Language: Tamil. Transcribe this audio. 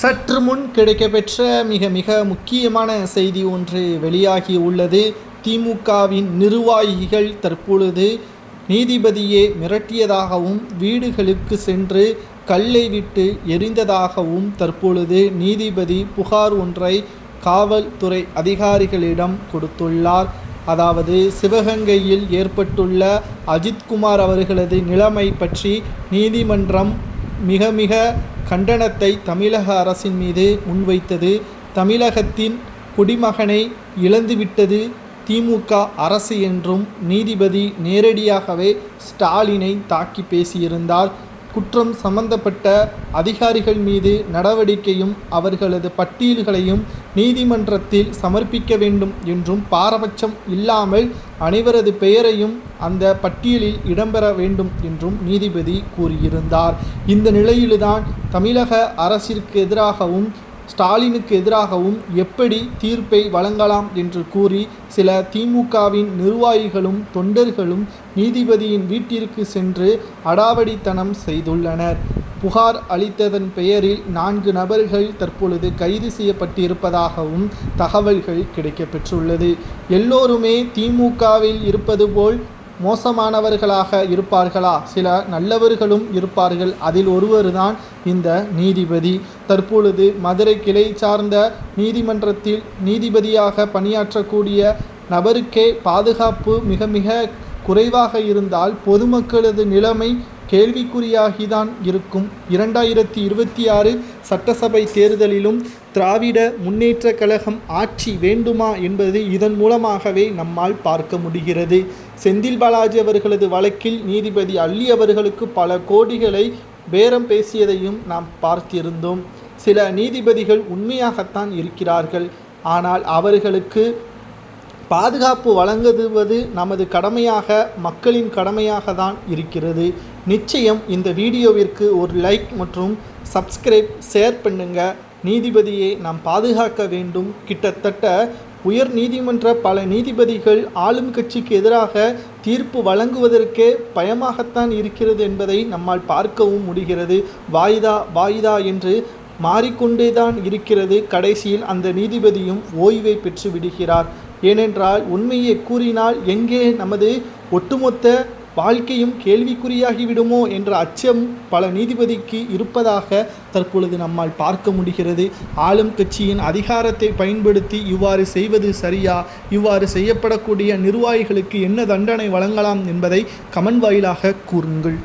சற்று முன் கிடைக்கப்பெற்ற மிக மிக முக்கியமான செய்தி ஒன்று வெளியாகி உள்ளது. திமுகவின் நிர்வாகிகள் தற்பொழுது நீதிபதியை மிரட்டியதாகவும் வீடுகளுக்கு சென்று கல்லை விட்டு எரிந்ததாகவும் தற்பொழுது நீதிபதி புகார் ஒன்றை காவல்துறை அதிகாரிகளிடம் கொடுத்துள்ளார். அதாவது சிவகங்கையில் ஏற்பட்டுள்ள அஜித்குமார் அவர்களது நிலைமை பற்றி நீதிமன்றம் மிக மிக கண்டனத்தை தமிழக அரசின் மீது முன்வைத்தது. தமிழகத்தின் குடிமகனை இழந்துவிட்டது திமுக அரசு என்றும் நீதிபதி நேரடியாகவே ஸ்டாலினை தாக்கி பேசியிருந்தார். குற்றம் சம்பந்தப்பட்ட அதிகாரிகள் மீது நடவடிக்கையும் அவர்களது பட்டியல்களையும் நீதிமன்றத்தில் சமர்ப்பிக்க வேண்டும் என்றும் பாரபட்சம் இல்லாமல் அனைவரது பெயரையும் அந்த பட்டியலில் இடம்பெற வேண்டும் என்றும் நீதிபதி கூறியிருந்தார். இந்த நிலையில்தான் தமிழக அரசிற்கு எதிராகவும் ஸ்டாலினுக்கு எதிராகவும் எப்படி தீர்ப்பை வழங்கலாம் என்று கூறி சில திமுகவின் நிர்வாகிகளும் தொண்டர்களும் நீதிபதியின் வீட்டிற்கு சென்று அடாவடித்தனம் செய்துள்ளனர். புகார் அளித்ததன் பெயரில் 4 நபர்கள் தற்பொழுது கைது செய்யப்பட்டிருப்பதாகவும் தகவல்கள் கிடைக்கப்பெற்றுள்ளது. எல்லோருமே திமுகவில் இருப்பது போல் மோசமானவர்களாக இருப்பார்களா? சில நல்லவர்களும் இருப்பார்கள். அதில் ஒருவர்தான் இந்த நீதிபதி. தற்பொழுது மதுரை கிளை சார்ந்த நீதிமன்றத்தில் நீதிபதியாக பணியாற்றக்கூடிய நபருக்கே பாதுகாப்பு மிக மிக குறைவாக இருந்தால் பொதுமக்களது நிலைமை கேள்விக்குறியாகிதான் இருக்கும். 2026 சட்டசபை தேர்தலிலும் திராவிட முன்னேற்ற கழகம் ஆட்சி வேண்டுமா என்பது இதன் மூலமாகவே நம்மால் பார்க்க முடிகிறது. செந்தில் பாலாஜி அவர்களது வழக்கில் நீதிபதி அள்ளி அவர்களுக்கு பல கோடிகளை பேரம் பேசியதையும் நாம் பார்த்திருந்தோம். சில நீதிபதிகள் உண்மையாகத்தான் இருக்கிறார்கள். ஆனால் அவர்களுக்கு பாதுகாப்பு வழங்குவது நமது கடமையாக, மக்களின் கடமையாக தான் இருக்கிறது. நிச்சயம் இந்த வீடியோவிற்கு ஒரு லைக் மற்றும் சப்ஸ்கிரைப் ஷேர் பண்ணுங்க. நீதிபதியை நாம் பாதுகாக்க வேண்டும். கிட்டத்தட்ட உயர் நீதிமன்ற பல நீதிபதிகள் ஆளும் கட்சிக்கு எதிராக தீர்ப்பு வழங்குவதற்கே பயமாகத்தான் இருக்கிறது என்பதை நம்மால் பார்க்கவும் முடிகிறது. வாய்தா என்று மாறிக்கொண்டேதான் இருக்கிறது. கடைசியில் அந்த நீதிபதியும் ஓய்வை பெற்று விடுகிறார். ஏனென்றால் உண்மையை கூறினால் எங்கே நமது ஒட்டுமொத்த வாழ்க்கையும் கேள்விக்குறியாகிவிடுமோ என்ற அச்சம் பல நீதிபதிக்கு இருப்பதாக தற்பொழுது நம்மால் பார்க்க முடிகிறது. ஆளும் கட்சியின் அதிகாரத்தை பயன்படுத்தி இவ்வாறு செய்வது சரியா? இவ்வாறு செய்யப்படக்கூடிய நிர்வாகிகளுக்கு என்ன தண்டனை வழங்கலாம் என்பதை கமெண்ட் வாயிலாக கூறுங்கள்.